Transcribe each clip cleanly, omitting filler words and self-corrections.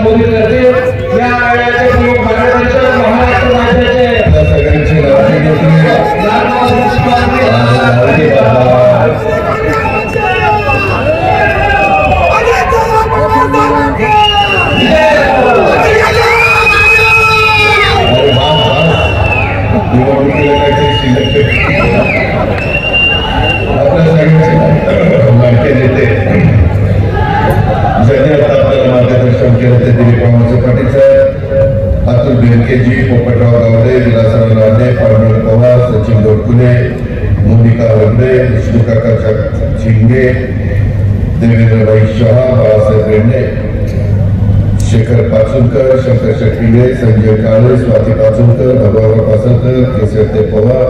संबोधित करते। या वेळेचे प्रमुख मान्यवर महाराष्ट्र राज्याचे सगळ्यांचे लाडके नेते ज्यांनी आता आपल्याला मार्गदर्शन केलं ते दिलीप पाटील साहेब, अतुल बेनकेजी, पोपटराव गावडे, विलासराव लांडे, पांडुरंग पवार, सचिन गोडकुले, मोनिका वंदे, विष्णुकाका शिंगे, देवेंद्रभाई शहा, बाळासाहेब रेंडे, शेखर पाचुलकर, शंकर शेट्टीले, संजय काळे, स्वाती पाचुलकर, भगवान पासलकर, केशवते पवार,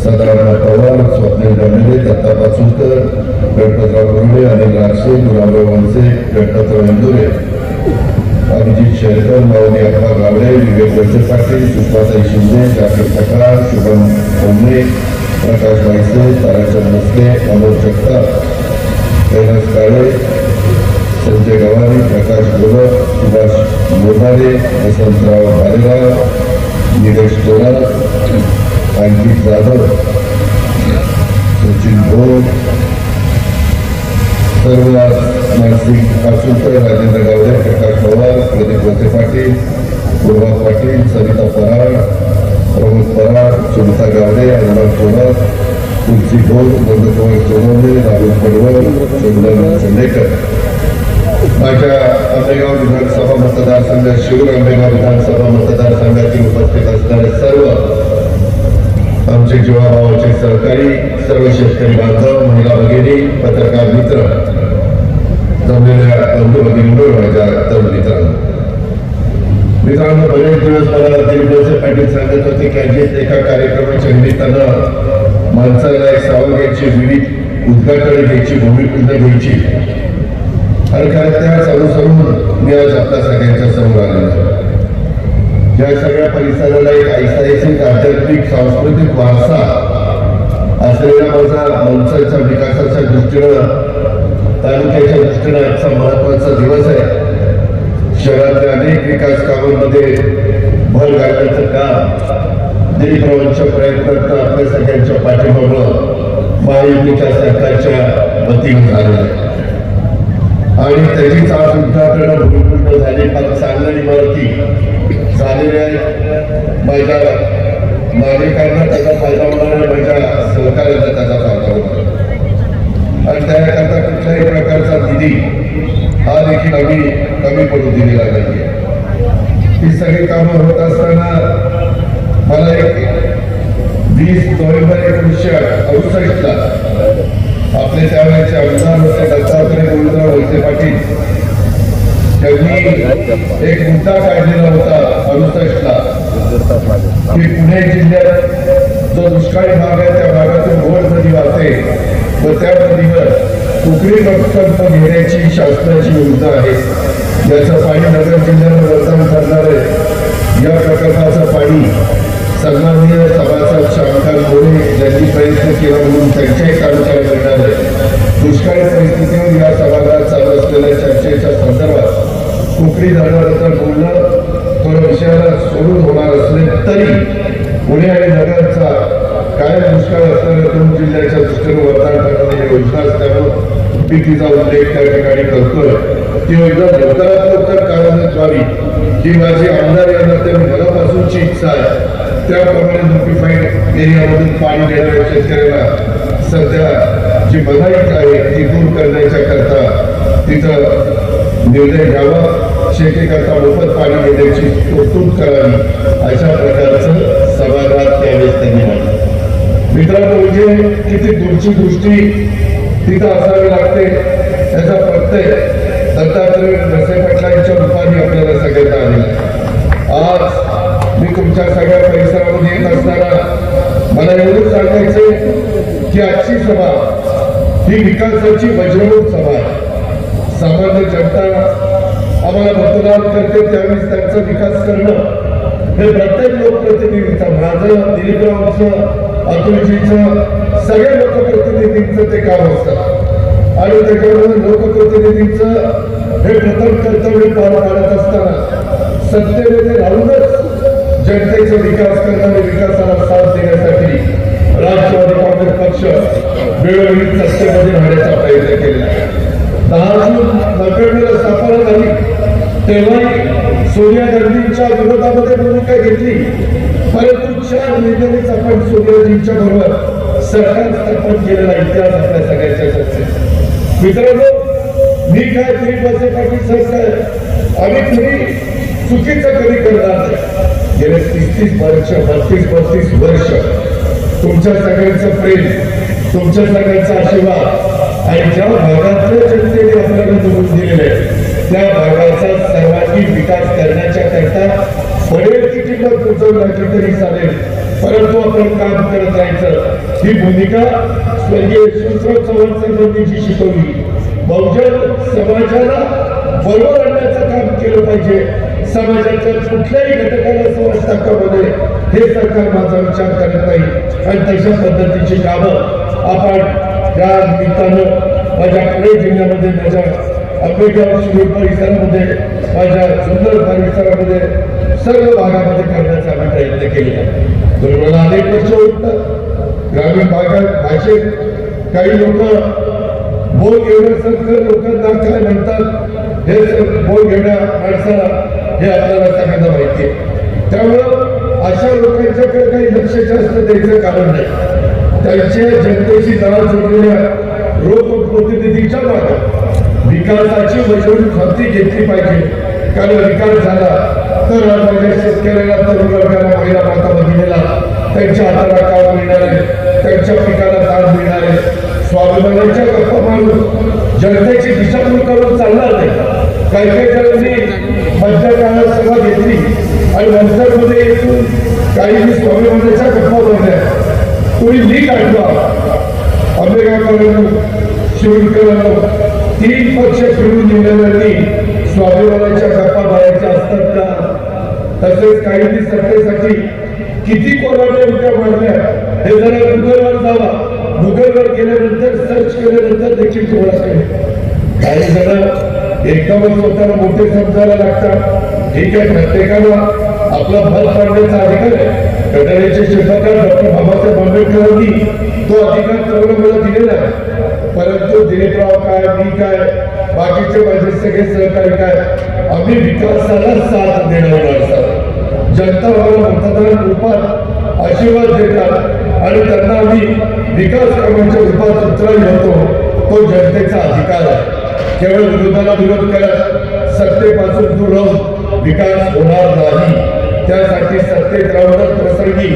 सदानंद पवार, स्वप्नील डमेले, दत्ता पाचुलकर, गणपतराव गुरुडे, अनिल राक्षे, गुलाबराव वनसे, गणपतराव इंदुरे, अभिजित शेरकर, माऊली अप्पा गावडे, विवेक वैद्य पाटील, सुषमाताई शिंदे, जाकीर ठकराळ, शुभम कोंबडे, प्रकाश बाईसे, ताराचंद मस्के, अमोल जगताप, कैलास काळे, संजय गवारी, प्रकाश गोलक, सुभाष मोरारे, वसंतराव भालेराव, निलेश तोरा, अंकित जाधव, सचिन भोग, सर्व मानसिंग पाचुलकर, राजेंद्र गावडे, प्रकाश पवार, प्रदीप वसे पाटील, गुरुभाऊ पाटील, सरिता पराड, प्रमोद पराड, सुनीता गावडे, अनुराग तोरा, तुलसी भोग, नंदकुमार सोनवणे, राहुल पडवळ, चंदन चंदेकर. माझ्या आंबेगाव विधानसभा मतदारसंघ, शिरूर आंबेगाव विधानसभा मतदारसंघातील उपस्थित असणारे सर्व आमचे जीवाभावाचे सहकारी, सर्व शेतकरी बांधव, महिला भगिनी, पत्रकार मित्र, जमलेल्या बंधू भगिनींनो, माझ्या तरुण मित्रांनो, बरेच दिवस मला दिलीप वळसे पाटील सांगत होते की अजित एका कार्यक्रमाच्या निमित्तानं माणसाला एक सावंग्याची विहिरीत उद्घाटन घ्यायची, भूमिपूजन घ्यायची, आणि खरं त्याच अनुसरून मी आज आपल्या सगळ्यांच्या समोर आलेलो. या सगळ्या परिसराला एक ऐतिहासिक, आध्यात्मिक, सांस्कृतिक वारसा असलेला माझा माणसाच्या विकासाच्या दृष्टीनं, तालुक्याच्या दृष्टीनं आजचा महत्वाचा दिवस आहे. शहरातल्या अनेक विकास कामांमध्ये भर घालण्याचं काम दिलीपरावांच्या प्रयत्नात आपल्या सगळ्यांच्या पाठीमागं महायुतीच्या सरकारच्या वतीनं झालेलं आहे, आणि त्याचीच आज उद्घाटन भूमिपूजन झाली. फार चांगल्या इमारती झालेल्या आहेत. माझ्या नागरिकांना त्याचा फायदा होणार आहे, माझ्या सहकार्याचा त्याचा फायदा होणार, आणि त्याकरता कुठल्याही प्रकारचा निधी हा देखील आम्ही कमी पडू दिलेला नाही. ही सगळी कामं होत असताना मला एक 20 नोव्हेंबर 1968 आपले त्यावेळेचे आमदार होते दत्तात्रय गोविंदराव वळसे पाटील, त्यांनी एक मुद्दा काढलेला होता 68 की पुणे जिल्ह्यात जो दुष्काळी भाग आहे त्या भागातून घोड नदी वाहते व त्या नदीवर कुकडी प्रकल्प घेण्याची शासनाची योजना आहे. याचं पाणी नगर जिल्ह्याला वर्तन करणार आहे. या प्रकल्पाचं पाणी सन्माननीय सभासद श्यामकांत गोरे यांनी प्रयत्न केला म्हणून त्यांच्याही तालुक्याला मिळणार आहे. दुष्काळी परिस्थितीवर या सभागृहात चालू असलेल्या चर्चेच्या संदर्भात कुकडी धरणाबद्दल बोलणं थोडं विषयाला सोडून होणार असले तरी पुणे आणि नगरचा कायम दुष्काळ असणाऱ्या 2 जिल्ह्याच्या दृष्टीने वर्तन करणारी योजना असल्यामुळे मी तिचा उल्लेख त्या ठिकाणी करतोय. ती योजना लवकरात लवकर कार्यान्वित व्हावी ही माझी आमदार यांना त्या मनापासूनची इच्छा आहे. त्याप्रमाणे नोटिफाईड एरियामधून पाणी देणाऱ्या शेतकऱ्यांना सध्या जी बंधाई आहे ती दूर करण्याच्या करता तिथं निर्णय घ्यावा. शेतीकरता मोफत पाणी देण्याची तरतूद करावी, अशा प्रकारचं सभागृहात त्यावेळेस त्यांनी मांडलं. मित्रांनो, म्हणजे किती दूरची दृष्टी तिथं असावी लागते याचा प्रत्यय दत्तात्रय वळसे पाटलांच्या रूपाने आपल्याला सगळ्यांना आलेला. आज मी तुमच्या सगळ्या परिसरामध्ये येत असताना मला एवढंच सांगायचं की आजची सभा ही विकासाची वज्रमूळ सभा आहे. सामान्य जनता आम्हाला मतदान करते त्यावेळेस त्यांचा विकास करणं हे प्रत्येक लोकप्रतिनिधीचं, माझं, दिलीपरावांचं, अतुलजीचं, सगळ्या लोकप्रतिनिधींचं ते काम असतं. आणि त्याच्यामुळे लोकप्रतिनिधींचं हे प्रथम कर्तव्य पार पाडत असताना सत्तेमध्ये राहूनच जनतेचा विकास करणारे विकासाला साथ देण्यासाठी राष्ट्रवादी काँग्रेस पक्ष वेळोवेळी सत्तेमध्ये राहण्याचा प्रयत्न केला. 10 जून नगरला स्थापना झाली तेव्हाही सोनिया गांधींच्या विरोधामध्ये भूमिका घेतली, परंतु 4 महिन्यांनीच आपण सोनियाजींच्या बरोबर सरकार स्थापन केलेला इतिहास आपल्या सगळ्यांच्या चर्चेत. मित्रांनो, मी काय तुम्ही वळसे पाटील सरकार आम्ही तुम्ही चुकीचं कधी करणार नाही. गेले 30 वर्ष 32 वर्ष तुमच्या सगळ्यांचं प्रेम, तुमच्या सगळ्यांचा आशीर्वाद आणि ज्या भागातल्या जनतेने आपल्याला निवडून दिलेले त्या भागाचा सर्वांगीण विकास करण्याच्या करता पडेल ती किंमत उचलण्याची तरी चालेल, परंतु आपण काम करत राहायचं. ही भूमिका स्वर्गीय यशवंतराव चव्हाण साहेबांनी जी शिकवली, बहुजन समाजाला बरोबर आणण्याचं काम केलं पाहिजे. समाजाच्या कुठल्याही घटकाला समाज टाकामध्ये हे सरकार माझा विचार करत नाही आणि तशा पद्धतीची कामं आपण या निमित्तानं माझ्या पुणे जिल्ह्यामध्ये, माझ्या आंबेगाव शिरूर परिसरामध्ये, माझ्या जुन्नर परिसरामध्ये सर्व भागामध्ये करण्याचा आम्ही प्रयत्न केलेला आहे. बरोबर अनेक वर्ष होतात ग्रामीण भाषेत काही लोक बोल घेण्यासारखं लोकांना काय म्हणतात हे बोल घेण्या माणसाला हे आपल्याला सगळ्यांना माहिती आहे. त्यामुळं अशा लोकांच्याकडे काही लक्ष जास्त द्यायचं कारण नाही. त्यांच्या जनतेशी नाळ जोडलेल्या लोकप्रतिनिधीच्या मागे विकासाची मजबूत खाती घेतली पाहिजे, कारण विकास झाला तर माझ्या शेतकऱ्याला, तरुण वर्गाला, महिला माता भगिनीला त्यांच्या हाताला काम मिळणारे, त्यांच्या पिकाला दान मिळणारे, स्वाभिमानाच्या गप्पा मारून जनतेची दिशाभूल करून चालणार नाही. काही जणांनी मधल्या काळात सभा घेतली आणि नंतरमध्ये येऊन काही स्वाभिमानाच्या गप्पा बोलल्या. तुम्ही लीक आठवा, आंबेगावकरांनो, शिवकरांनो, 3 पक्ष फिरून गेलेल्यांनी स्वाभिमानाच्या गप्पा बाहेरच्या असतात का? तसेच काही सत्तेसाठी किती कोणाच्या उद्या मारल्या हे जरा गुगलवर जावा. गुगलवर गेल्यानंतर सर्च केल्यानंतर देखील तुम्हाला कळेल. काही जण एकदमच स्वतःला मोठे समजायला लागतात. ठीक आहे, प्रत्येकाला आपला भर पाडण्याचा अधिकार आहे. घटनेचे शिल्पकार डॉक्टर बाबासाहेब आंबेडकरांनी तो अधिकार मला दिलेला आहे, परंतु दिलीपराव काय, मी काय, बाकीचे माझे सगळे सहकारी काय, आम्ही विकासाला साथ देणार असतात. जनता आम्हाला मतदान रूपात आशीर्वाद देतात आणि त्यांना आम्ही विकास कामांच्या रूपात उतरायला होतो. तो जनतेचा अधिकार आहे. केवळ विरोधाला विरोध करत सत्तेपासून दूर राहून विकास होणार नाही. त्यासाठी सत्तेत राहूनच प्रसंगी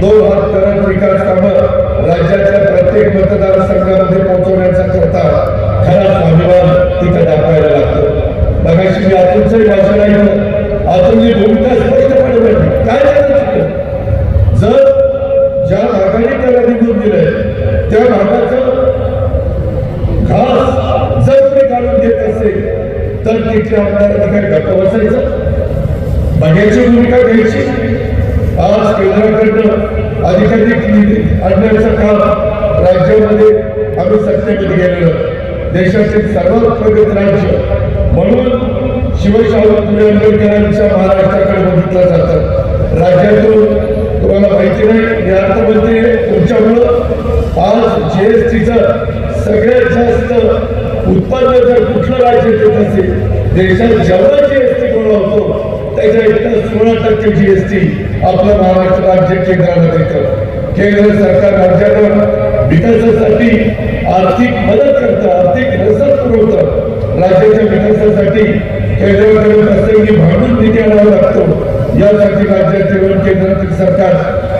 2 हात करत विकास कामं राज्याच्या प्रत्येक मतदारसंघामध्ये पोहोचवण्याचा करता खरा स्वाभिमान तिथे दाखवायला लागतो. मगाशी मी आतूनचंही भाषण ऐकलं, आतूनची भूमिका स्पष्टपणे मांडली. काय झालं? जर ज्या भागाने त्याला निवडून दिलंय त्या भागाचं घास जर तुम्ही काढून घेत असेल तर तिथल्या आमदारांनी काय गप्प बसायचं? बघायची भूमिका घ्यायची. आज केंद्राकडनं अधिकाधिक निधी आणण्याचं काम राज्यामध्ये आम्ही सत्तेमध्ये गेलेलो. देशातील सर्वात प्रगत राज्य म्हणून शिवशाहू फुले आंबेडकरांच्या महाराष्ट्राकडे बघितलं जातं. राज्यातून तुम्हाला माहिती नाही, मी अर्थमंत्री तुमच्यामुळं आज जीएसटीचं सगळ्यात जास्त उत्पन्न जर कुठलं राज्य देत असेल, देशात जेवढा जीएसटी गोळा होतो त्याच्या इतर 16% जीएसटी आपलं महाराष्ट्र राज्य केंद्राला देतं. केंद्र सरकार राज्याला विकासासाठी आर्थिक मदत करतं, आर्थिक रसद पुरवतं. राज्याच्या विकासासाठी केंद्राकडे प्रसंगी भांडून निधी आणावा लागतो. यासाठी राज्यातील केंद्रातील सरकार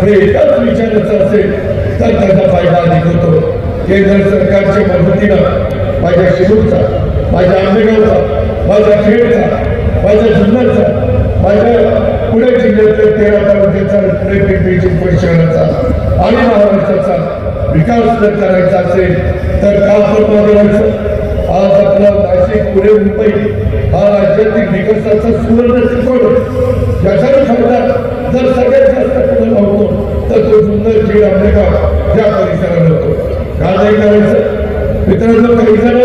हे एकाच विचाराचं असेल तर त्याचा फायदा अधिक होतो. केंद्र सरकारच्या मदतीनं माझ्या शिरूरचा, माझ्या आंबेगावचा, माझ्या खेडचा, माझ्या जुन्नरचा, माझ्या पुणे जिल्ह्यातल्या 13 तालुक्याचा, पुणे पिंपरी चिंचवड शहराचा आणि महाराष्ट्राचा विकास जर करायचा असेल तर का करायचं? आज आपला नाशिक, पुणे, मुंबई हा राज्यातील विकासाचा सुवर्ण त्रिकोण. याचाही फायदा जर सगळ्यात जास्त कुणाला होतो तर तो जुन्नर, खेड, आंबेगाव या परिसराला होतो. का नाही करायचं? मित्रांनो, काही जण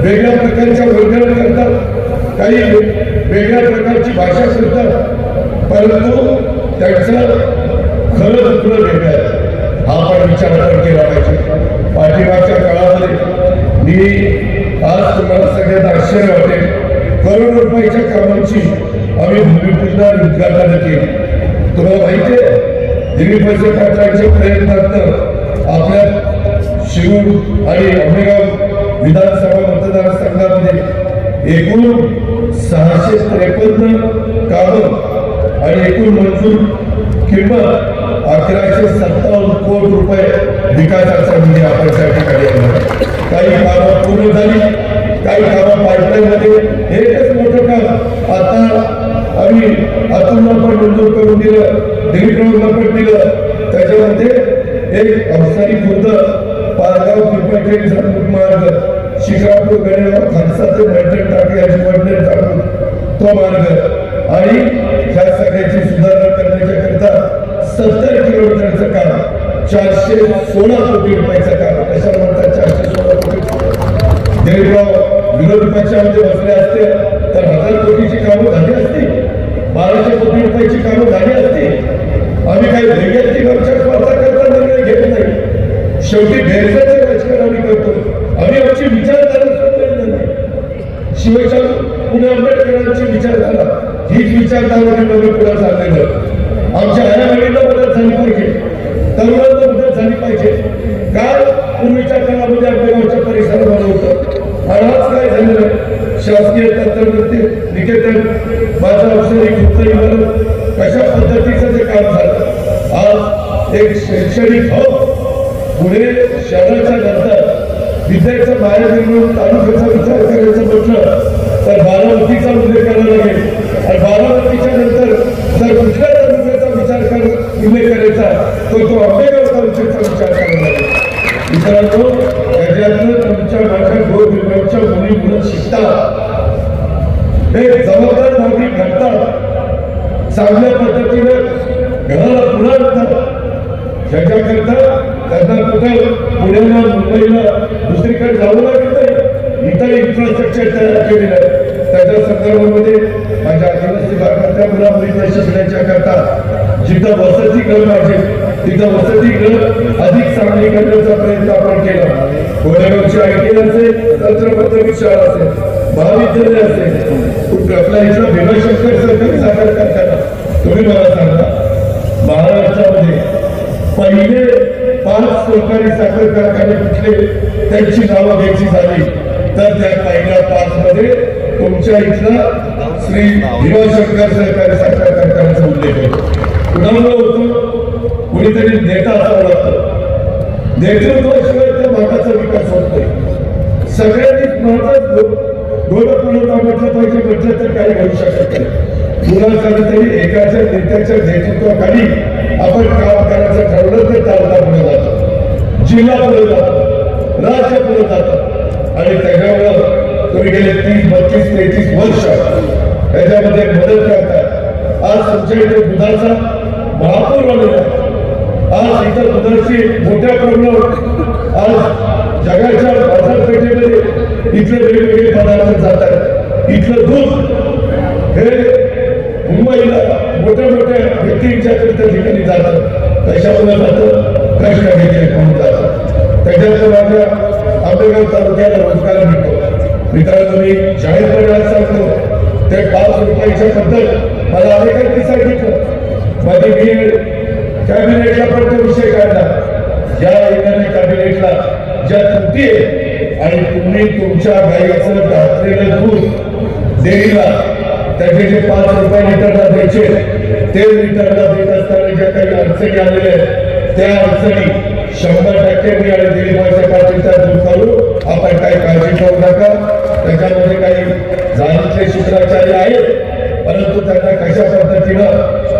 वेगळ्या प्रकारच्या वर्णन करतात, काही वेगळ्या प्रकारची भाषा करतात, परंतु त्यांचं खरं दुखणं वेगळं आहे. हा पण विचार आपण केला पाहिजे. पाठीमागच्या काळामध्ये मी आज तुम्हाला सगळ्यात आश्चर्य वाटेल, करोड रुपयाच्या कामांची आम्ही भूमिपूजन उद्घाटन केली. तुम्हाला माहिती आहे, दिलीप वळसे पाटलांच्या प्रयत्नातून आपल्या शिरूर आणि आंबेगाव विधानसभा मतदारसंघामध्ये एकूण 653 कामं आणि एकूण मंजूर किंमत 1157 कोटी रुपये विकासाचा निधी आपण त्या ठिकाणी आणला. काही कामं पूर्ण झाली, काही कामं पाईपलाईन मध्ये. एकच मोठं काम आता आम्ही अतुलला पण मंजूर करून दिलं, दिलीपरावला पण दिलं. त्याच्यामध्ये एक अवसारी खुर्द पारगाव पिंपळखेड मार्ग, शिक्रापूर गणेगाव खालसा ते मैत्रण टाके अजिवडणे टाकून तो मार्ग आणि ह्या सगळ्याची सुधारणा करण्याच्या 70 किलोमीटरचं काम, 416 कोटी रुपयाचं काम. कशाला म्हणतात 416 कोटी? दिलीपराव विरोधी पक्षामध्ये बसले असते तर 1000 कोटीची कामं झाली असती, 1200 कोटी रुपयाची कामं झाली असती. आम्ही काही वैयक्तिक आमच्या स्पर्धा करता निर्णय घेत नाही. शेवटी गैरसोयीचं राजकारण आम्ही करतो. आम्ही आमची विचारधारा सोडलेली नाही. शिवशाहू पुणे आंबेडकरांची विचारधारा, हीच विचारधारा पुढे चाललेलं. आमच्या आयावडीला मदत झाली पाहिजे, तरुणांना मदत झाली पाहिजे. काय पूर्वीच्या काळामध्ये आंबेगावच्या परिसरामध्ये होतं आणि आज काय झालेलं आहे, शासकीय तंत्रज्ञ निकेतन, माझा औषधी गुप्त इमारत, कशा पद्धतीचं ते काम झालं. आज एक शैक्षणिक हब पुणे शहराच्या नंतर विद्यार्थ्या बाहेर निघून तालुक्याचा विचार करायचं म्हटलं तर बारामतीचा उल्लेख करावा लागेल. आणि बारामतीच्या नंतर जर कुठल्या तालुक्याचा उल्लेख करायचा तर तो आंबेगाव तालुक्याचा विचार करावा लागेल. मित्रांनो, त्याच्यातनं तुमच्या माझ्या गोरगरिबांच्या मुली मुलं शिकतात, हे जबाबदार नागरिक घडतात, चांगल्या पद्धतीनं घराला पुन्हा आणतात. ह्याच्याकरता त्यांना कुठं पुण्याला मुंबईला दुसरीकडे जावं लागत नाही. इथं इन्फ्रास्ट्रक्चर तयार केलेलं आहे. त्याच्या संदर्भामध्ये माझ्या आदिवासी भागातल्या मुलामुलींना शिकण्याच्या करता जिथं वसतिगृह पाहिजे तिथं वसतिगृह अधिक चांगली करण्याचा प्रयत्न आपण केला. गोरेगावची ITI असेल, तंत्रपद्धती शाळा असेल, महाविद्यालय असेल, आपल्या इथला भीमाशंकर सरकारी साखर कारखाना. तुम्ही मला सांगा, महाराष्ट्रामध्ये पहिले 5 सरकारी साखर कारखाने कुठले, त्यांची नावं घ्यायची झाली तर त्या पहिल्या 5 मध्ये तुमच्या इथला श्री भीमाशंकर सहकारी साखर कारखान्याचा उल्लेख होतो. कुणाला होतो? कुणीतरी नेता असावं लागतं. नेतृत्वाशिवाय त्या भागाचा विकास होत नाही. सगळ्यांनी पुरवठा म्हटलं पाहिजे तर काही घडू शकत नाही. कुणाला तरी एकाच्या नेत्याच्या नेतृत्वाखाली आपण काम करायचं ठरवलं तर तालुका पुढे जातो, जिल्हा पुढे जातो, राज्य पुढे जातं. आणि त्याच्यामुळं तुम्ही गेले 30, 32, 33 वर्ष त्याच्यामध्ये मदत करतात. आज तुमच्या इथे दुधाचा महापूर आलेला आहे. आज इथं दुधाची मोठ्या प्रमाणावर आज जगाच्या बाजारपेठेमध्ये इथले वेगवेगळे पदार्थ जातात. इथलं दूध हे मुंबईला मोठ्या मोठ्या व्यक्तींच्या ठिकाणी जातं. कशामुळे जातं? कष्ट घेतले म्हणून जातं. त्याच्यात माझ्या आंबेगाव तालुक्याला रोजगार मिळतो. मित्रांनो, मी जाहीरपणे आज सांगतो, ते 5 रुपयाच्या बद्दल मला अनेकांनी सांगितलं. माझी मी कॅबिनेटला पण तो विषय काढला. या एकाने कॅबिनेटला ज्या त्रुटी आहे आणि तुम्ही तुमच्या गाईचं घातलेलं दूध डेअरीला त्याचे जे 5 रुपये लिटरला द्यायचे ते लिटरला देत असताना ज्या काही अडचणी आलेल्या आहेत त्या अडचणी 100% मी आणि दिलीप वळसे पाटील त्या दूर करू. आपण काही काळजी करू नका. त्याच्यामध्ये काही जाणीतले शुक्राचार्य आहेत, परंतु त्यांना कशा पद्धतीनं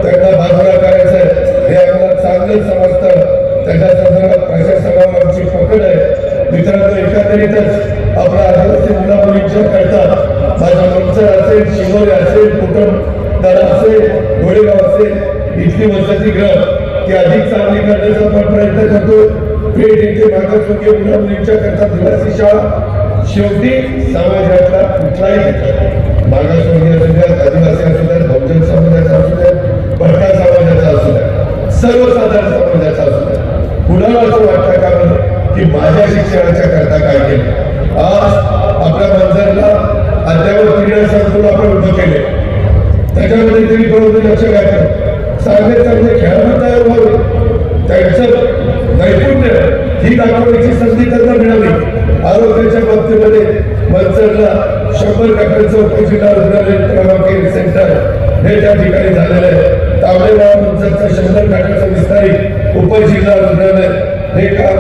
त्यांना बाजूला करायचं हे आपल्याला चांगलं समजतं. त्याच्या संदर्भात प्रशासनावर आमची पकड आहे. मित्रांनो, एकंदरीतच आपल्या आदिवासी मुला मुलींच्या करता माझा मंचर असेल, शिवोरे असेल, कुटुंबदार असेल, गोरेगाव असेल, इथली वसतिगृह ती अधिक चांगली करण्याचा आपण प्रयत्न करतो. पेठ येथे मागासवर्गीय मुला मुलींच्या करता निवासी शाळा शेवटी समाजातला कुठलाही घटक, मागासवर्गीय असू द्या, आदिवासी असू द्या, बहुजन समाजाचा असू द्या, भटका समाजाचा असू द्या, सर्वसाधारण समाजाचा असू द्या, कुणाला असं वाटतं का बरं की माझ्या शिक्षणाच्या करता काय केलं? आज आपल्या मंजरला अद्यावत क्रीडा संकुल आपण उभं केले, त्याच्यामध्ये तरी थोडं लक्ष घातलं, चांगले चांगले खेळाडू तयार व्हावे, त्यांचं नैपुण्य ही दाखवण्याची संधी त्यांना मिळाली. आरोग्याच्या बाबतीमध्ये मंचरला 100% उपजिल्हा रुग्णालय क्रमांक 1 सेंटर हे त्या ठिकाणी झालेलं आहे. तांबेगाव मंचरचा 100% विस्तारित उपजिल्हा रुग्णालय हे काम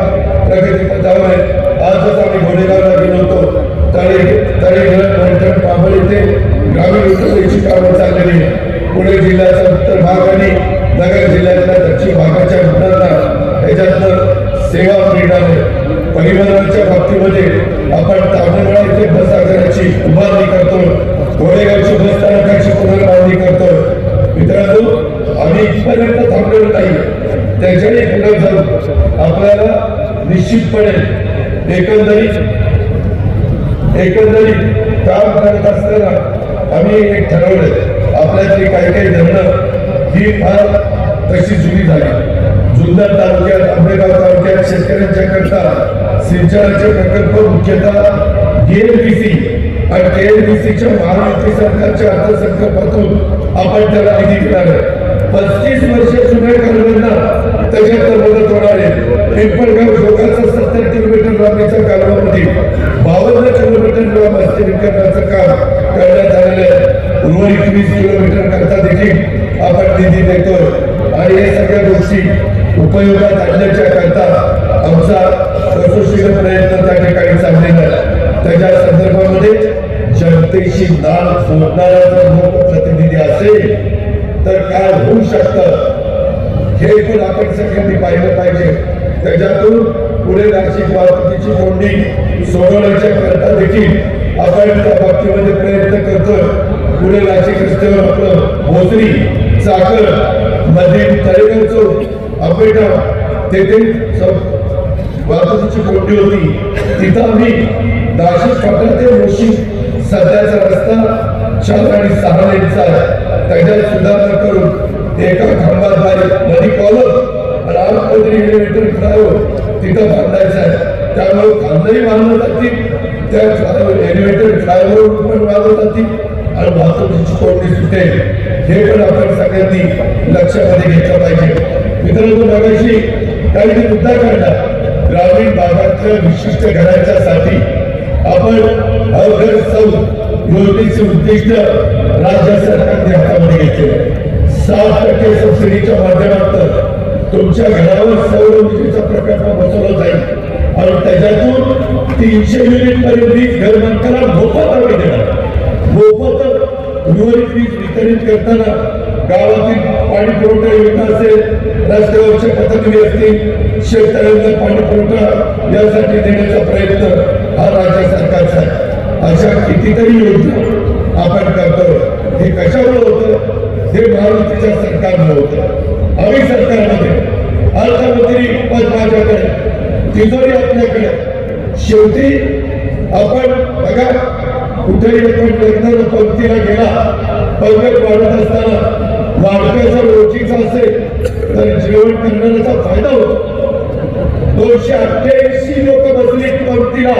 प्रगतीपथावर आहे. आजच आम्ही घोडेगावला गेलो होतो. तळेघर मंठण पाबळ इथे ग्रामीण उद्योगाची कामं चाललेली आहे. पुणे जिल्ह्याचा उत्तर भाग आणि नगर जिल्ह्यातल्या दक्षिण भागाच्या रुग्णांना याच्यातनं सेवा मिळणार आहे. परिवहनाच्या बाबतीमध्ये आपण तामिळनाडू येथे बस आगाराची उभारणी करतो, घोडेगावची बस स्थानकाची पुनर्बांधणी करतो. मित्रांनो, आम्ही इथपर्यंत थांबलेलो नाही, त्याच्याही पुढे जाऊन आपल्याला निश्चितपणे एकंदरीत काम करत असताना आम्ही एक ठरवलंय, आपल्यातली काही धरणं ही फार तशी जुनी झाली. जुन्नर तालुक्यात, आंबेगाव तालुक्यात शेतकऱ्यांच्या करता सिंचनाचे प्रकल्प मुख्यतः KNBC आणि KNBCच्या महायुती सरकारच्या अर्थसंकल्पातून आपण त्याला निधी दिला आहे. 35 वर्ष जुन्या कालव्यांना त्याच्यात मदत होणार आहे. पिंपळगाव शोकाचा 70 किलोमीटर लांबीचा कालवामध्ये 52 किलोमीटर लांब अस्थिरीकरणाचं काम करण्यात आलेलं आहे. उर्वरित 20 किलोमीटर करता देखील आपण निधी देतोय आणि हे सगळ्या गोष्टी उपयोगात आणण्याच्या करता आमचा कसोशील प्रयत्न त्या ठिकाणी चाललेला आहे. त्याच्या संदर्भामध्ये जनतेशी नाळ जोडणारा जर लोकप्रतिनिधी असेल तर काय होऊ शकतं हे पण आपण सगळ्यांनी पाहिलं पाहिजे. त्याच्यातून पुढे नाशिक वाहतुकीची कोंडी सोडवण्याच्या करता देखील आपण त्या बाबतीमध्ये प्रयत्न करतोय. पुढे नाशिक रस्त्यावर आपलं भोसरी चाकण मधील तळेगाव चौक आंबेगाव तेथे वाहतुकीची कोंडी होती. तिथं आम्ही नाशिक फाटा ते मोशी सध्याचा रस्ता 4 आणि 6 लेनचा आहे, त्याच्यात सुधारणा करून एका खांबाद्वारे नदी कॉलम आणि 8 किलोमीटर फ्लायओव्हर तिथं बांधायचं आहे. त्यामुळे खांबही बांधले जातील, त्या एलिव्हेटेड फ्लायओव्हर पण बांधले जातील आणि वाहतुकीची कोंडी सुटेल. हे पण आपण सगळ्यांनी लक्षामध्ये घेतलं पाहिजे. मित्रांनो, मगाशी काही मुद्दा काढला, ग्रामीण भागातल्या विशिष्ट घरांच्यासाठी आपण घर सौर योजनेचे उद्दिष्ट राज्य सरकारने हातामध्ये घेतले. 7% सबसिडीच्या माध्यमातून तुमच्या घरावर सौर ऊर्जेचा प्रकल्प बसवला जाईल आणि त्याच्यातून 300 युनिट पर्यंत घर मालकाला मोफत आम्ही देणार. मोफत उर्वरित वीज वितरित करताना गावातील पाणी पुरवठा योजना असेल, रस्त्यावरचे पथदिवे असतील, शेतकऱ्यांना पाणी पुरवठा यासाठी देण्याचा प्रयत्न हा राज्य सरकारचा आहे. अशा कितीतरी योजना आपण करतो. हे कशामुळे होतं? हे महायुतीच्या सरकारमुळे होतं. आम्ही सरकारमध्ये अर्थमंत्री पद माझ्याकडे, तिजोरी आपल्याकडे. शेवटी आपण बघा, कुठेही आपण लग्नाला पंक्तीला गेला, पंगत वाढत असताना वाढप्याचा ओळखीचा असेल तर जेवण करण्याचा फायदा होतो. 288 लोक बसली पंक्तीला,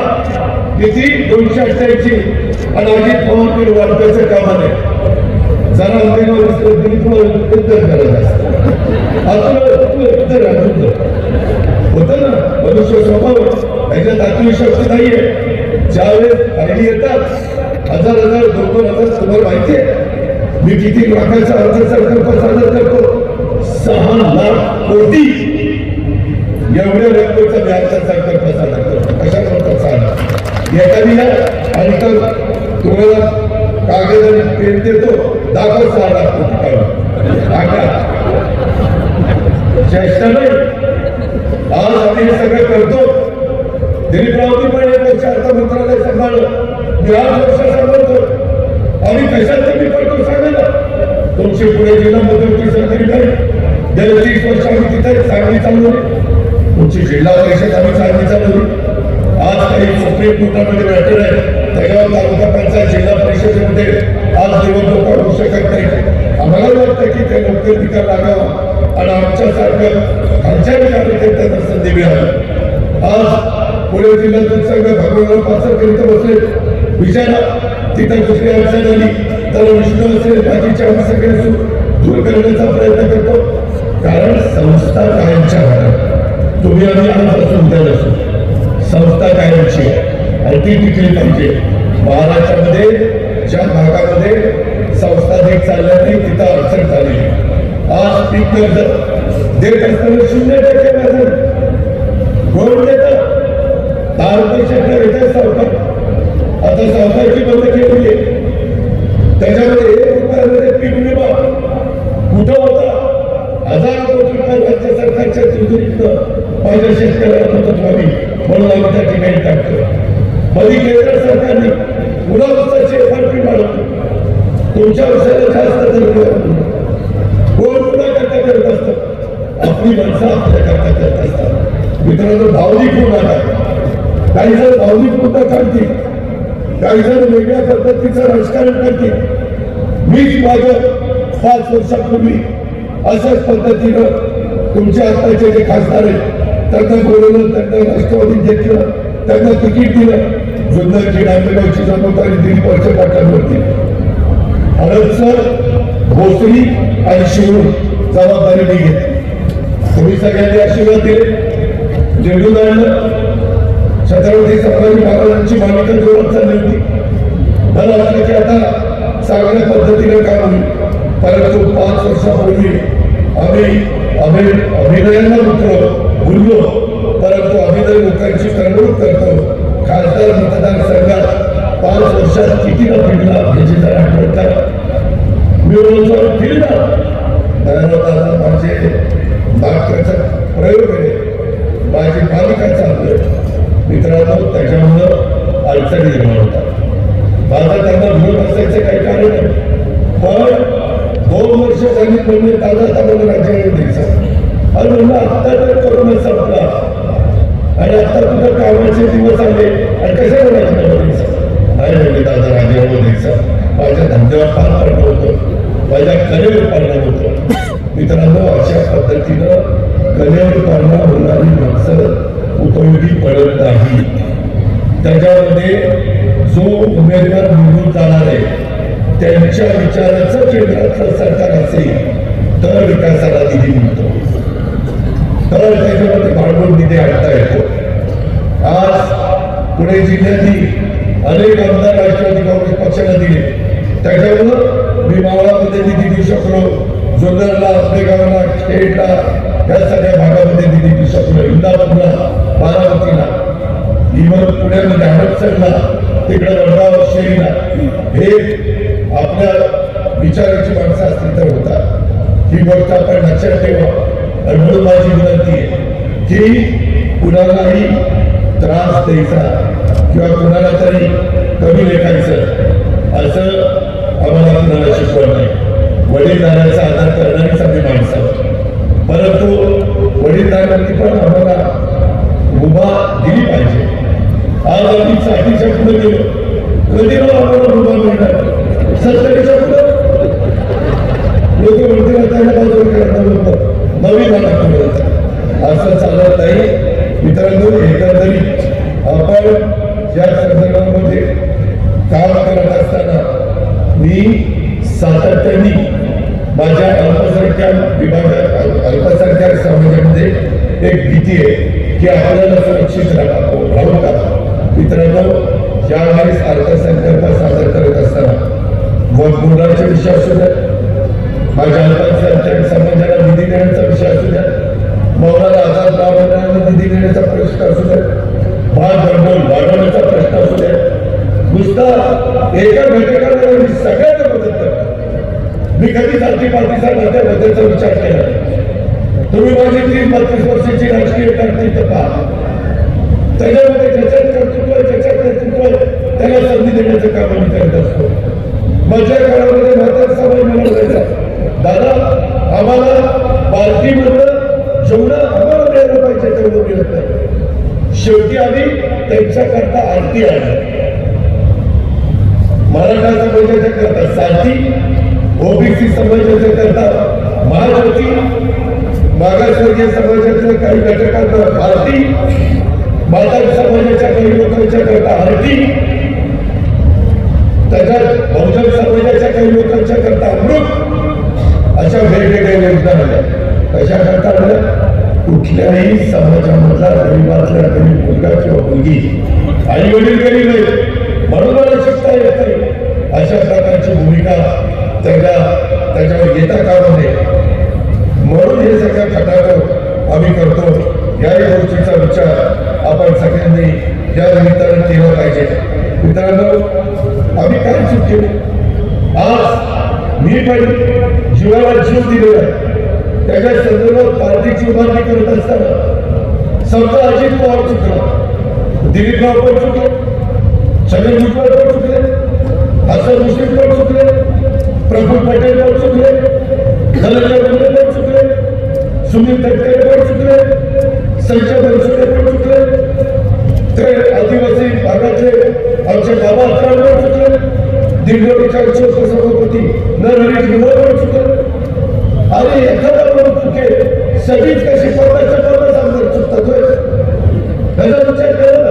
किती? 288. आणि अजित पवार वाढप्याचं कामाने जरा होत ना मनुष्य स्वभाव, याच्यात आत्मविश्वास नाहीये. ज्यावेळेस आयडी येतात 1000 2,000 तुम्हाला माहिती आहे मी किती लाखाचा अर्थसंकल्प सादर करतो? 6 लाख कोटी एवढ्या रकमेचा मी अर्थसंकल्प सादर करतो. कशा करतो? साधा एखादी आणि तर तुम्हाला कागद आणि पेन देतो, दाखव 6 लाख कोटी चेष्टा नाही. आज आम्ही हे सगळं करतो. दिलीपरावजी पण 1 वर्ष अर्थ मंत्रालय सांभाळलं, मी 8 वर्ष सांभाळतो. आम्ही कशात कमी पडतो सांगायला? तुमची पुणे जिल्ह्यामध्ये सरकारी नाही. गेल्या 30 वर्ष आम्ही तिथे चांगली चालवली. तुमची जिल्हा परिषद आम्ही चांगली चालवली. आज काही सुप्रीम कोर्टामध्ये मॅटर आहे, त्याच्यावर तालुका पंचायत जिल्हा परिषदेमध्ये आज निवडणूक होऊ शकत नाही. आम्हाला वाटतं की ते लवकर निकाल लागावा आणि आमच्यासारखं खालच्या कार्यकर्त्यांना संधी मिळावी. आज पुणे जिल्हा दूध संघ भगवान पाचर करीत बसले विचारा, तिथं दुसरी अडचण आली तर विष्णू असेल बाकीच्या सगळे दूर करण्याचा प्रयत्न करतो. कारण संस्था कायमच्या घरात तुम्ही आम्ही आजपासून उद्या नसू, संस्था कायमची आणि ती टिकली पाहिजे. महाराष्ट्रामध्ये ज्या भागामध्ये संस्था देत चालल्या नाही तिथं अडचण झाली. आज पीक कर्ज देत असताना 0% व्याज गोड देतात, 10% येतात सावकार. आता सावकारची बंद केली आहे, त्याच्यामध्ये 1 रुपयामध्ये पीक विमा कुठं होता? 1000 कोटी रुपये राज्य सरकारच्या तिजोरीतनं माझ्या शेतकऱ्याला मदत व्हावी म्हणून आम्ही त्या ठिकाणी टाकतो. मध्ये केंद्र सरकारने पुन्हा उसाची FRP वाढवली, तुमच्या उसाला जास्त दर कोण पुन्हा करत असतं, आपली माणसं आपल्याकरता करत असतात. मित्रांनो, भावनिक होऊ नका. काही जण भावनिक मुद्दा काढतील, काही जण वेगळ्या पद्धतीचं राजकारण करतील. मीच मागं 5 वर्षापूर्वी अशाच पद्धतीनं तुमच्या आत्ताचे जे खासदार आहेत त्यांना बोलवलं, त्यांना राष्ट्रवादीत घेतलं, त्यांना तिकीट दिलं. जुन्नरची नांदेगावची जबाबदारी 1.5 वर्ष पाठवली. हळदसर, भोसरी आणि शिरूर जबाबदारी मी घेतली. तुम्ही सगळ्यांनी आशीर्वाद दिले, झेंडू आणलं. छत्रपती संभाजी महाराजांची मालिका जोरात चालली होती. मला वाटलं की आता चांगल्या पद्धतीने काम होईल. परंतु 5 वर्षापूर्वी आम्ही अभिनयांना बोललो, परंतु अभिनय लोकांची करमणूक करतो. खासदार मतदारसंघात 5 वर्षात किती फिरला याची जर आठवतात. मी रोज फिरला दादा, माझे नाटकाचा प्रयोग आहे, माझी मालिका चालू आहे. मित्रांनो, त्याच्यामुळं अडचणी निर्माण होतात. माझा त्यांना विरोध असायचं काही कारण नाही, पण 2 वर्ष झाली म्हणजे दादा आम्हाला राज्यावर द्यायचं आणि म्हणलं आत्ता तर कोरोना संपला आणि आता तुझ्या कामाचे दिवस आले आणि कशा राज्यावर द्यायचं नाही म्हणजे दादा राज्यावर द्यायचं. माझ्या धंद्यावर फार परिणाम होतो, माझ्या कलेवर परिणाम होतो. मित्रांनो, अशा पद्धतीनं कलेवर परिणाम होणारी माणसं उपयोगी पडत नाही. त्याच्यामध्ये जो उमेदवार निवडून जाणार आहे त्यांच्या विचाराचं केंद्रातलं सरकार असेल तर विकासाला निधी मिळतो, तर त्याच्यामध्ये भांडवल निधी आणता येतो. आज पुणे जिल्ह्यातील अनेक आमदार राष्ट्रवादी काँग्रेस पक्षाला दिले, त्याच्यामुळं मी मावळामध्ये निधी देऊ शकलो, जुन्नरला, आंबेगावला, खेडला, या सगळ्या भागामध्ये निधी देऊ शकलो, इंदापूरला, बारामतीला, इव्हन पुण्यामध्ये हडपसरला, तिकडे वडगाव, शेरीला. हे आपल्या विचाराची माणसं असतील तर होतात. ही गोष्ट आपण लक्षात ठेवा. आणि म्हणून माझी विनंती आहे की कुणालाही त्रास द्यायचा किंवा कुणाला तरी कमी लेखायचं असं आम्हाला कुणाला शिकवण नाही. वडीलधाऱ्याचा आधार करणारी सगळी माणसं, परंतु वडीलधाऱ्यांनी पण आम्हाला मुभा दिली पाहिजे. आज आम्ही 60च्या पुढे गेलो, कधी आम्हाला मुभा मिळणार? 70च्या पुढे लोक म्हणतील त्याला बाजूला नवीन असं चालत नाही. मित्रांनो, एकंदरीत आपण या संदर्भामध्ये काम करत असताना मी सातत्याने माझ्या अल्पसंख्याक विभागात, अल्पसंख्याक समाजामध्ये एक भीती आहे की आपल्याला सुरक्षित राहू का. मित्रांनो, ज्यावेळेस अर्थसंकल्प सादर करत असताना वनगुणाचे विषय असू द्या, माझ्या अल्पसंख्याक समाजाला निधी देण्याचा विषय असू द्या, मौलाना आझाद बाबांना निधी देण्याचा प्रश्न असू द्या, भाग भांडवल वाढवण्याचा प्रश्न असू द्या, नुसता एका घटकाला मी सगळ्यांना मदत करतो. मी कधी जाती पार्टीचा नात्या बदलचा विचार केला. तुम्ही माझी 30-32 वर्षाची राजकीय कारकीर्द पहा, त्याच्यामध्ये ज्याच्यात कर्तृत्व आहे, ज्याच्यात नेतृत्व आहे, त्याला संधी देण्याचं काम आम्ही करत असतो. माझ्या काळामध्ये म्हातारा समाज मला म्हणायचा, दादा आम्हाला पार्टीमधलं जेवढं आम्हाला मिळालं पाहिजे तेवढं मिळत नाही. शेवटी आम्ही त्यांच्याकरता आरती आहे. मराठा समाजाच्या करता साठी, ओबीसी समाजाच्या करता महाज्योती, मागासवर्गीय समाजातल्या काही घटकांना भारती, माता समाजाच्या काही लोकांच्या करता आरती, त्याच्यात बहुजन समाजाच्या काही लोकांच्या करता अमृत, अशा वेगवेगळ्या योजना आल्या. अशा करता कुठल्याही समाजामधला गरीबातल्या गरीब मुलगा किंवा मुलगी, आई वडील गरीब आहे म्हणून मला शिकता येत नाही, अशा प्रकारची भूमिका त्याच्यावर येता कामा नये. म्हणून हे सगळं खटाटो आम्ही करतो. याही गोष्टीचा विचार आपण सगळ्यांनी या निमित्तानं केला पाहिजे. मित्रांनो, आम्ही काय चूक केली? आज मी पण जीवाला जीव दिलेला आहे. त्याच्या संदर्भात पार्टीची उभारणी करत असताना समजा अजित पवार चुकला, दिलीपराव पण चुकले, छगन भुजबळ पण चुकले, हसन मुश्रीफ पण चुकले, प्रफुल्ल पटेल पण चुकले, धनंजय मुंडे पण चुकले, सुनील तटकरे पण चुकले, संजय बनसोडे पण चुकले, ते आदिवासी भागातले आमचे बाबा अकराम पण चुकले, दिंडोरीच्या उपसभापती नरहरी झिरवळ पण चुकले. अरे एखादा म्हणून चुके सगळीच कशी 50 आमदार चुकतात होय? त्याचा विचार करा ना.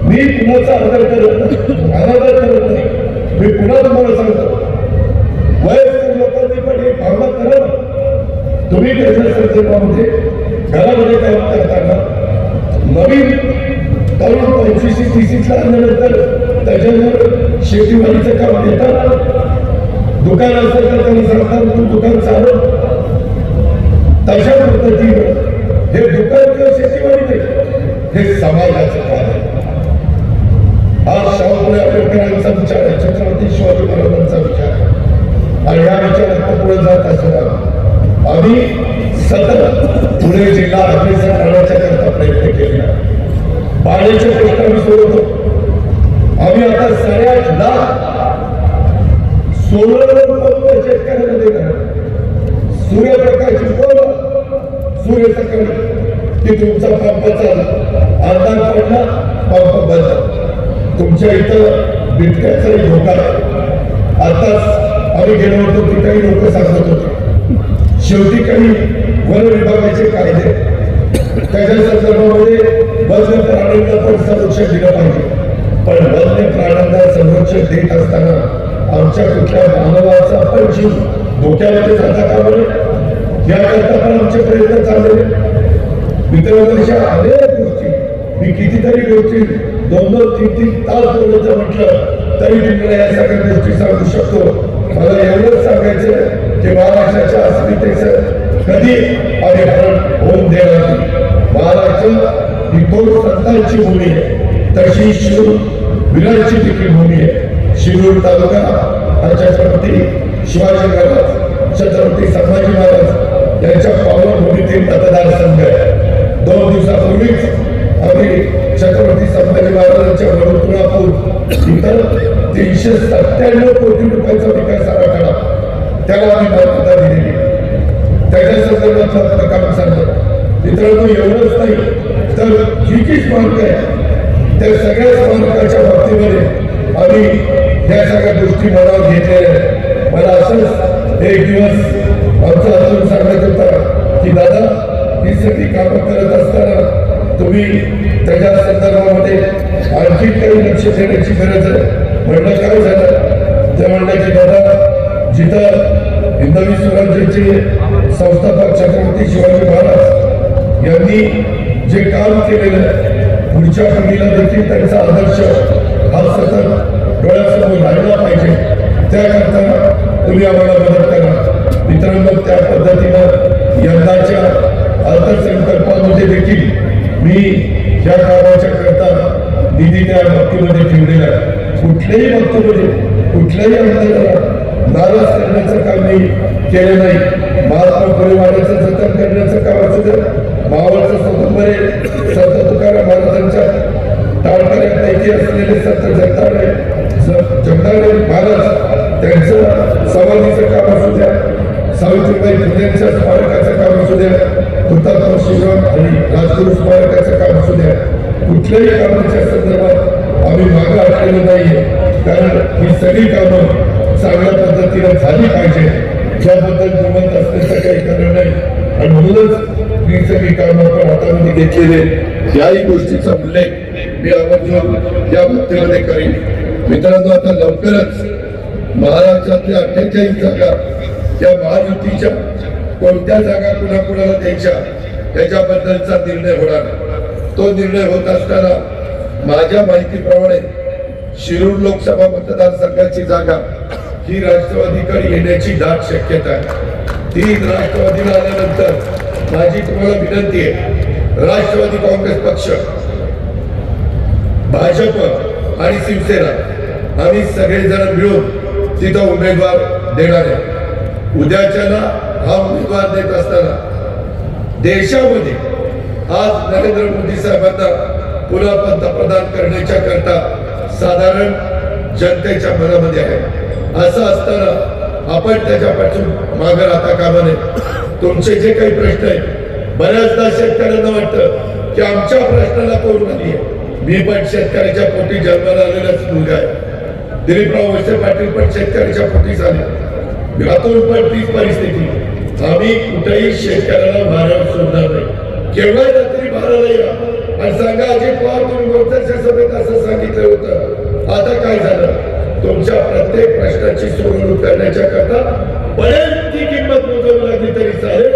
मी कुणाचा आदर करत नाही, अनादर करत नाही. मी पुन्हा तुम्हाला सांगतो, वयस्कर लोकांनी पण एक भावना करा. तुम्ही त्याच्या संदर्भामध्ये घरामध्ये काम करताना नवीन तरुण 25-30 आल्यानंतर त्याच्यावर शेतीवाडीचं काम देताना दुकान असेल तर त्यांनी सांगतात तू दुकान चालव. तशा पद्धतीनं हे दुकान किंवा शेतीवाडी नाही, हे समाजाचं काम आहे. हा शाहू आंबेडकरांचा विचार आहे, छत्रपती शिवाजी महाराजांचा विचार आहे. आणि या विचारात पुढे जात असताना आम्ही सतत पुणे जिल्हा अग्रेसर करण्याच्या करता प्रयत्न केले. पाण्याचे प्रश्न आम्ही सोडवतो. आम्ही आता 8.5 लाख सोलर पंप शेतकऱ्यांना देणार. सूर्यप्रकाश सूर्य सकाळी की तुमचा पंप चालू, अंधार पडला पंप बंद. तुमच्या इथं बिबट्याचाही धोका आहे. आताच आम्ही गेलो होतो की काही लोक सांगत होते शेवटी काही वन विभागाचे कायदे, त्याच्या संदर्भामध्ये वन्य प्राण्यांना पण संरक्षण दिलं पाहिजे. पण वन्य प्राण्यांना संरक्षण देत असताना आमच्या कुठल्या मानवाचा पण जीव धोक्यामध्ये जाता कामा नये, याकरता पण आमचे प्रयत्न चाललेले. मित्रांच्या अनेक गोष्टी, मी कितीतरी गोष्टी 2-3 तास बोलायचं म्हटलं तरी तुम्हाला या सगळ्या गोष्टी सांगू शकतो. मला एवढंच सांगायचं की महाराष्ट्राच्या अस्मितेचं कधी आम्ही हरण होऊन देणार नाही. महाराष्ट्र ही थोर संतांची भूमी आहे, तशी शिरूर वीरांची देखील भूमी आहे. शिरूर तालुका हा छत्रपती शिवाजी महाराज, छत्रपती संभाजी महाराज यांच्या पावनभूमीतील मतदारसंघ आहे. 2 दिवसापूर्वीच आम्ही छत्रपती संभाजी महाराजांच्या वडोदरापूर इथं 397 कोटी रुपयाचा विकास आराखडा त्याला आम्ही मान्यता दिलेली. त्याच्या संदर्भात आपलं काम सांगतो. मित्रांनो, एवढंच नाही तर जी जी स्मारक आहे त्या सगळ्या स्मारकाच्या बाबतीमध्ये आम्ही या सगळ्या गोष्टी मनावर घेतलेल्या. मला असंच एक दिवस आमचा अजून सांगत होता की दादा, ही सगळी कामं करत असताना तुम्ही त्याच्या संदर्भामध्ये आणखी काही लक्ष देण्याची गरज आहे. म्हणलं काय झालं? ते म्हणलं की दादा, जिथं हिंदवी स्वराज्याचे संस्थापक छत्रपती शिवाजी महाराज यांनी जे काम केलेलं आहे, पुढच्या पिढीला देखील त्यांचा आदर्श हा सतत डोळ्यासमोर राहिला पाहिजे. त्याकरता तुम्ही आम्हाला मदत करा. मित्रांनो, त्या पद्धतीनं यंदाच्या अर्थसंकल्पामध्ये देखील मी या कामाच्या करता निधी त्या बाबतीमध्ये ठेवलेला आहे. कुठल्याही बाबतीमध्ये कुठल्याही आमदाराला नाराज करण्याचं काम मी केलं नाही. महात्मा फुले वाड्याचं जतन करण्याचं काम असू द्या, मावळचं समुद्रे संत तुकाराम महाराजांच्या टाळकऱ्यांपैकी असलेले संत जगदाळे महाराज त्यांचं समाधीचं काम असू द्या, सावित्रीबाई फुलेंच्या स्मारकाचं काम असू द्या, हुतात्मा शिवराम आणि राजगुरू स्मारकाचं काम असू द्या, कुठल्याही कामाच्या संदर्भात ही सगळी कामं चांगल्या पद्धतीने झाली पाहिजे याबद्दल दुमत असण्याचं काही कारण नाही. आणि म्हणूनच ही सगळी कामं आपण हातामध्ये घेतलेले याही गोष्टीचा उल्लेख मी आवर्जून या वक्तव्यामध्ये करेन. मित्रांनो, आता लवकरच महाराष्ट्रातल्या 48 जागा या महायुतीच्या कोणत्या जागा कुणाकुणाला द्यायच्या त्याच्याबद्दलचा निर्णय होणार. तो निर्णय होत असताना माझ्या माहितीप्रमाणे शिरूर लोकसभा मतदारसंघाची जागा ही राष्ट्रवादीकडे येण्याची दाट शक्यता आहे. ती राष्ट्रवादीला आल्यानंतर माझी तुम्हाला विनंती आहे, राष्ट्रवादी काँग्रेस पक्ष, भाजप आणि शिवसेना आम्ही सगळेजण मिळून तिथं उमेदवार देणार आहे. उद्याच्याला हा उमेदवार देत असताना देशामध्ये आज नरेंद्र मोदी साहेबांना पुन्हा पंतप्रधान करण्याच्या करता साधारण जनतेच्या मनामध्ये आहे. असं असताना आपण त्याच्यापासून मागे राहता कामा नये. तुमचे जे काही प्रश्न आहेत, बऱ्याचदा शेतकऱ्यांना वाटतं की आमच्या प्रश्नाला कोण नाही आहे. मी पण शेतकऱ्याच्या पोटी जन्माला आलेलाच मुलगा आहे. दिलीपराव वळसे पाटील पण शेतकऱ्याच्या पोटी झाले. आतून पण तीच परिस्थिती. आम्ही कुठेही शेतकऱ्याला भारावर सोडणार नाही. केवळ रात्री भाराला या आणि सांगा अजित पवार तुम्ही मोर्चाच्या सभेत असं सांगितलं होतं, आता काय झालं. तुमच्या प्रत्येक प्रश्नाची सोडवणूक करण्याच्या करता बरेच ती किंमत मोजावी लागली तरी चालेल,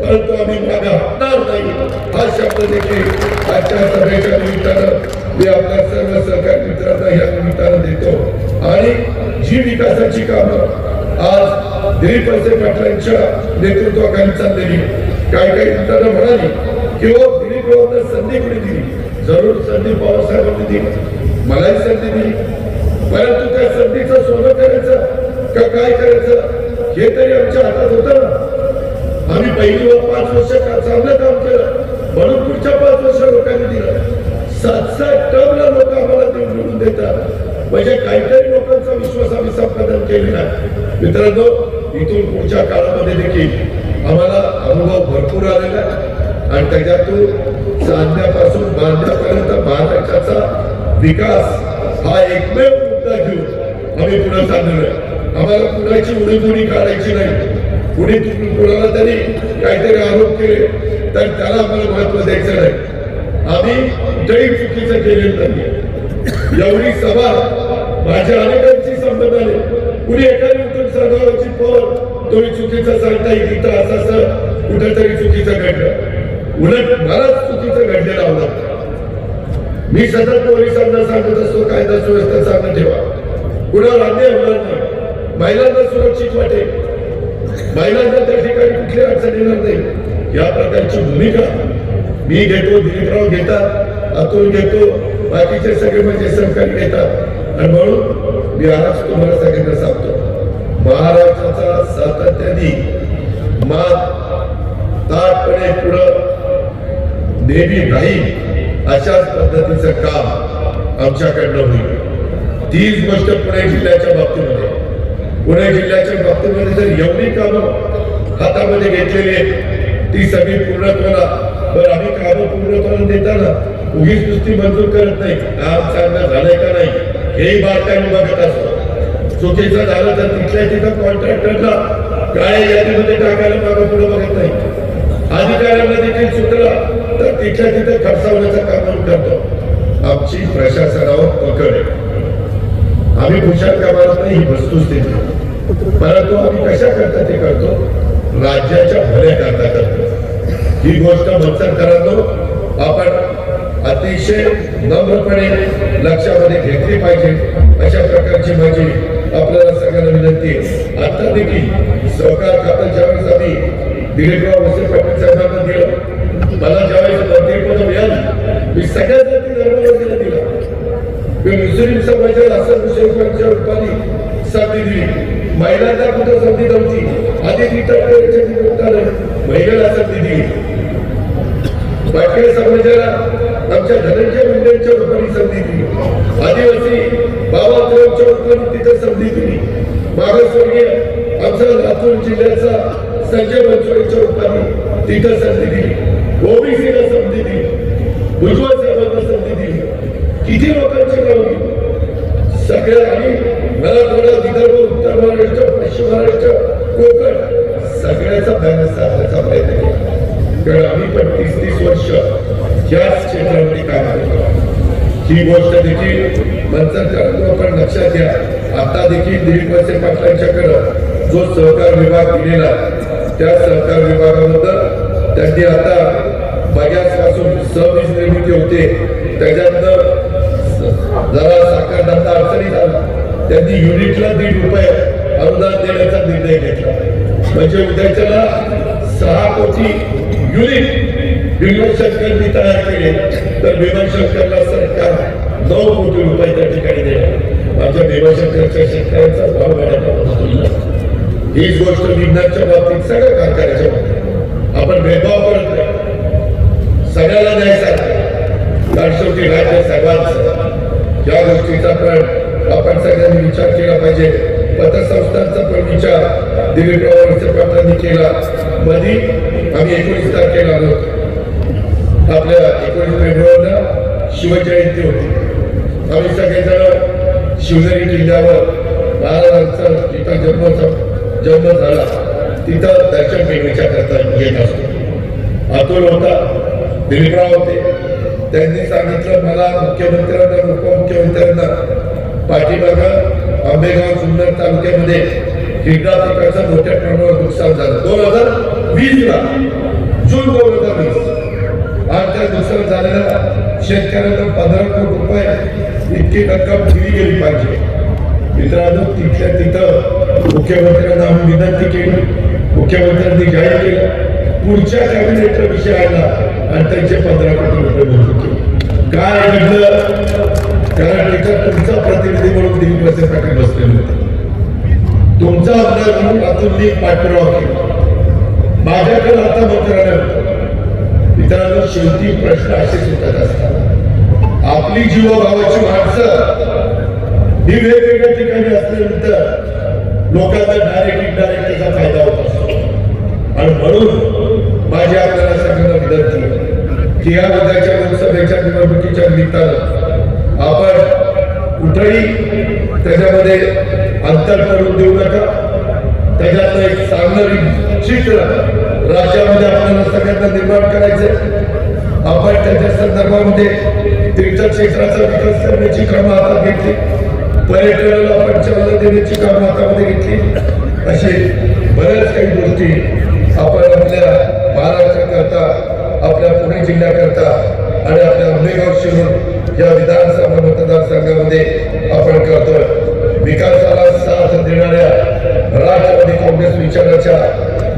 परंतु आम्ही मागे हटणार नाही हा शब्द देखील आजच्या सभेच्या निमित्तानं मी आपल्या सर्व सहकारी मित्रांना या निमित्तानं देतो. आणि जी विकासाची कामं आज दिलीप वळसे पाटलांच्या नेतृत्वाखाली चाललेली, काही मित्रांना म्हणाली की हो दिलीपरावांना संधी कुणी दिली. जरूर संधी पवारसाहेबांनी दिली, मलाही संधी दिली, परंतु त्या संधीचं सोनं करायचं का काय करायचं हे तरी आमच्या हातात होतं ना. आम्ही पहिली 5 वर्ष चांगलं काम केलं म्हणून पुढच्या 5 वर्ष लोकांनी दिलं. 7-7 टर्मला लोक आम्हाला निवडून देतात, म्हणजे काहीतरी लोकांचा विश्वास आम्ही संपादन केलेला आहे. मित्रांनो, इथून पुढच्या काळामध्ये देखील आम्हाला अनुभव भरपूर आलेला आहे आणि त्याच्यातून साधण्यापासून बांधण्यापर्यंत महाराष्ट्राचा विकास हा एकमेव मुद्दा घेऊन आम्ही पुढे चाललेलो आहे. आम्हाला कुणाची उडीदुडी काढायची नाही. कुणी कुणाला तरी काहीतरी आरोप केले तर त्याला आम्हाला महत्व द्यायचं नाही. आम्ही कुठेही चुकीचं केलेलं नाही. एवढी सभा माझ्या अनेकांची संबंध आले. कुणी एखादी उठून सांगावाची पोर तुम्ही चुकीचं सांगता येईल तर असं कुठेतरी चुकीचं घडलं. उलट मलाच चुकीचं घडलेलं आवडतं. मी सतत पोलिसांना सांगत असतो कायदा सुव्यवस्था चांगलं ठेवा, कुणाला अन्याय होणार नाही, महिलांना सुरक्षित वाटेल, महिलांना त्या ठिकाणी कुठली अडचण येणार नाही. या प्रकारची भूमिका मी घेतो, दिलीपराव घेतात, अतुल घेतो, बाकीचे सगळे म्हणजे सहकारी घेतात. आणि म्हणून मी आज तुम्हाला सगळ्यांना सांगतो, महाराष्ट्राचा सातत्याने मान ताटपणे पुढं नेहमी राहील अशाच पद्धतीचं काम आमच्याकडनं होईल. तीच गोष्ट पुणे जिल्ह्याच्या बाबतीमध्ये, पुणे जिल्ह्याच्या बाबतीमध्ये जर एवढी कामं हातामध्ये घेतलेली आहेत ती सगळी पूर्णत्वाला, बरं आम्ही कामं पूर्णत्वाला देताना उगीच नुसती मंजूर करत नाही, काम चांगलं झालंय का नाही हेही बारकाईने बघत असतो. चुकीचं झालं तर तिथल्या तिथं कॉन्ट्रॅक्टरला काळ्या यादीमध्ये टाकायला मागं पुढे बघत नाही. अधिकाऱ्यांना देखील चुकला तर तिथल्या तिथे खर्चावण्याचं काम करतो. आमची प्रशासनावर पकड आहे. आम्ही खुशाल कामाला नाही, ही वस्तुस्थिती, परंतु आम्ही कशा करता ते करतो, राज्याच्या भल्या करता करतो. ही गोष्ट मतदारांनो आपण अतिशय नम्रपणे लक्षामध्ये घेतली पाहिजे. अशा प्रकारची माझी आपल्याला सगळ्यांना विनंती आहे. आता देखील सहकार खातं ज्यावेळेस आम्ही दिलीपराव वळसे पाटील साहेबांना दिलं, मला ज्यावेळेस मंत्रिपद मिळालं मी सगळ्या जाती धर्माला दिला. मी मुस्लिम समाजाला असं मुस्लिमांच्या रूपाने संधी दिली. महिलांना कुठं संधी नव्हती, आधी टक्केवारीच्या निमित्ताने महिलेला संधी दिली. बाकी समाजाला आमच्या धनंजय मुंडेंच्या रूपाने संधी दिली. आदिवासी बाबासाहेबांच्या रूपाने तिथे संधी दिली. मागासवर्गीय आमच्या लातूर जिल्ह्याचा संजय बनसोडेच्या रूपाने तिथं संधी दिली. ओबीसीला संधी दिली, भुजबळ साहेबांना संधी दिली. किती लोकांची नाव दिली, सगळ्या. आणि मराठवाडा, विदर्भ, उत्तर महाराष्ट्र, पश्चिम महाराष्ट्र, कोकण सगळ्याचा बॅलन्स साधण्याचा प्रयत्न केला. कारण आम्ही पण 30-30 वर्ष याच क्षेत्रामध्ये काम केलं. ही गोष्ट देखील मंत्रकारांना पण लक्षात घ्या. आता देखील दिलीप वळसे पाटलांच्याकडे जो सहकार विभाग दिलेला त्या सहकार विभागाबद्दल त्यांनी आता बघ्यापासून सहवीज निर्मिती होते त्याच्यातनं जरा साखर धंदा अडचणीत आला. त्यांनी युनिटला ₹1.5 अनुदान देण्याचा निर्णय घेतला. म्हणजे उद्याच्याला 6 कोटी युनिट भीमाशंकरनी तयार केले तर भीमाशंकरला सरकार ₹9 कोटी त्या ठिकाणी देणार. माझ्या भीमाशंकरच्या शेतकऱ्यांचा भाव वाढवला. हीच गोष्ट विज्ञानच्या बाबतीत सगळ्या कारखान्याच्या बाबतीत आपण भेदभाव करत नाही. सगळ्याला न्यायसारखं कारण शेवटी राज्य सर्वांचं. या गोष्टीचा पण आपण सगळ्यांनी विचार केला पाहिजे. पतसंस्थांचा पण विचार दिलीपराव वळसे पाटलांनी केला. मध्ये आम्ही 19 तारखेला आलो. आपल्या 19 फेब्रुवारीला शिवजयंती होती. आम्ही सगळेजण शिवनेरी किल्ल्यावर महाराजांचा जिथं जन्म झाला तिथं दर्शन घेण्याच्या करता येत असतो. अतुल होता, दिलीपराव होते. त्यांनी सांगितलं मला मुख्यमंत्र्यांना उपमुख्यमंत्र्यांना पाठीमागं आंबेगाव जुन्नर तालुक्यामध्ये हिरडा पिकाचं मोठ्या प्रमाणावर नुकसान झालं 2020ला, जून 2020. आणि त्या नुकसान झालेल्या शेतकऱ्यांना 15 कोटी रुपये इतकी रक्कम दिली गेली पाहिजे. मित्रांनो, तिथल्या तिथं मुख्यमंत्र्यांना आम्ही विनंती केली. मुख्यमंत्र्यांनी जाहीर केलं. पुढच्या कॅबिनेटचा विषय आला आणि त्यांचे 15 कोटी रुपये मंजूर केले. काय घडलं? कारण तिथं तुमचा प्रतिनिधी म्हणून दिलीप वळसे पाटील बसलेले होते. तुमचा आमदार म्हणून अतुलनी पाठपुरावा केला. माझ्याकडे आता मंत्रालय होतं. मित्रांनो, शेवटी प्रश्न असे सुटत असतात. आपली जीवभावाची माणसं ही वेगवेगळ्या ठिकाणी असल्यानंतर लोकांना डायरेक्ट इनडायरेक्ट त्याचा फायदा होत असतो. आणि म्हणून माझी आपल्याला सगळ्यांना विनंती की या उद्याच्या लोकसभेच्या निवडणुकीच्या निमित्तानं आपण कुठेही त्याच्यामध्ये अंतर करून देऊ नका. त्याच्यातलं एक चांगलं चित्र राज्यामध्ये आपल्याला सगळ्यांना निर्माण करायचंय. आपण त्याच्या संदर्भामध्ये तीर्थक्षेत्राचा विकास करण्याची कामं हातात घेतली. पर्यटनाला आपण चालना देण्याची कामं हातामध्ये घेतली. असे बऱ्याच काही गोष्टी आपण आपल्या महाराष्ट्राकरता, आपल्या पुणे जिल्ह्याकरता आणि आपल्या आंबेगाव शिरूर या विधानसभा मतदारसंघामध्ये आपण करतोय. विकासाला साथ देणाऱ्या राष्ट्रवादी काँग्रेस विचाराच्या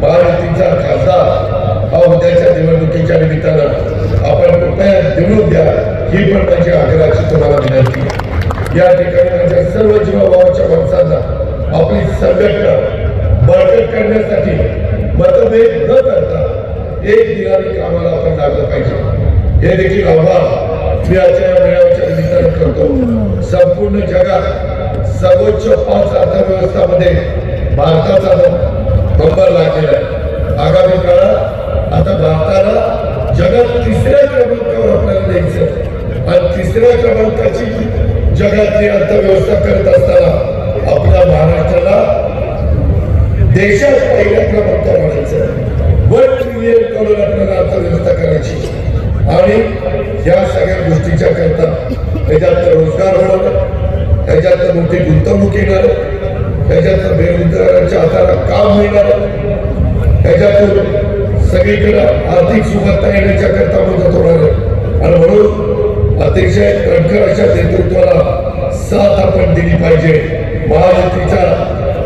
महायुतीचा खासदार हा उद्याच्या निवडणुकीच्या निमित्तानं आपण कृपया निवडून द्या. ही पण माझी आग्रहाची तुम्हाला विनंती. या ठिकाणी माझ्या सर्व जीवाभावाच्या माणसांना आपली संघटना बळकट करण्यासाठी मतभेद न करता एक दिलाने कामाला आपण लागलं पाहिजे. हे देखील आव्हान मी आजच्या या मेळाव्याच्या निमित्तानं करतो. संपूर्ण जगात सर्वोच्च 5 अर्थव्यवस्थामध्ये भारताचा नंबर लागलेला आहे. आगामी काळात आता भारताला जगात 3ऱ्या क्रमांकावर आपल्याला द्यायचं आणि 3ऱ्या क्रमांकाची जगातली अर्थव्यवस्था करत असताना आपल्या महाराष्ट्राला देशात पहिल्या क्रमांकावर आणायचं. $1 ट्रिलियन आपल्याला अर्थव्यवस्था करायची आणि या सगळ्या गोष्टीच्या करता त्याच्यात रोजगार होणार, त्याच्यात मोठी गुंतवणूक येणार, त्याच्यात बेरोजगारांच्या हाताला काम मिळणार, त्याच्यातून सगळीकडे आर्थिक सुबत्ता येण्याच्या करता मदत होणार. आणि म्हणून अतिशय कणखर अशा नेतृत्वाला साथ आपण दिली पाहिजे. महायुतीचा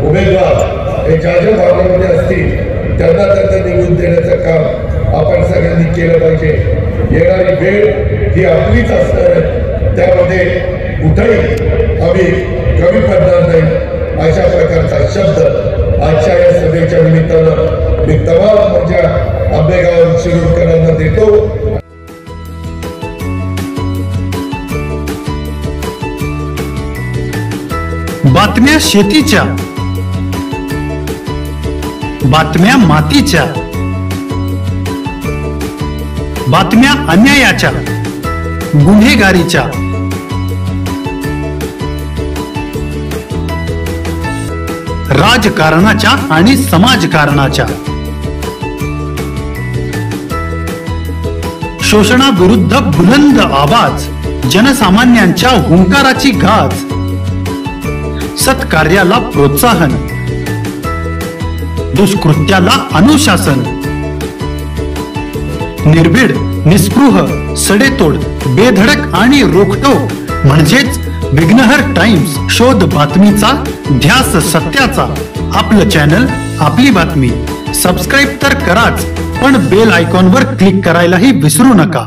उमेदवार हे ज्या भागामध्ये असतील त्यांना निवडून देण्याचं काम आपण सगळ्यांनी केलं पाहिजे. येणारी वेळ ही आपलीच असणार आहे. त्यामध्ये कुठेही आम्ही कमी पडणार नाही अशा प्रकारचा शब्द आजच्या या सभेच्या निमित्तानं मी तमाम माझ्या आंबेगाव शिरूरकरांना देतो. बातम्या शेतीच्या, बातम्या मातीच्या, बातम्या अन्यायाच्या, गुन्हेगारीच्या, राजकारणाच्या आणि समाजकारणाच्या, शोषणाविरुद्ध बुलंद आवाज, जनसामान्यांच्या हुंकाराची गाज, सत्कार्याला प्रोत्साहन, दुष्कृत्याला अनुशासन, निर्भीड, निस्पृह, सडेतोड, बेधडक आणि रोखटोक म्हणजेच विघ्नहर टाइम्स. शोध बातमीचा, ध्यास सत्याचा. आपलं चॅनल, आपली बातमी. सबस्क्राईब तर कराच, पण बेल आयकॉनवर क्लिक करायलाही विसरू नका.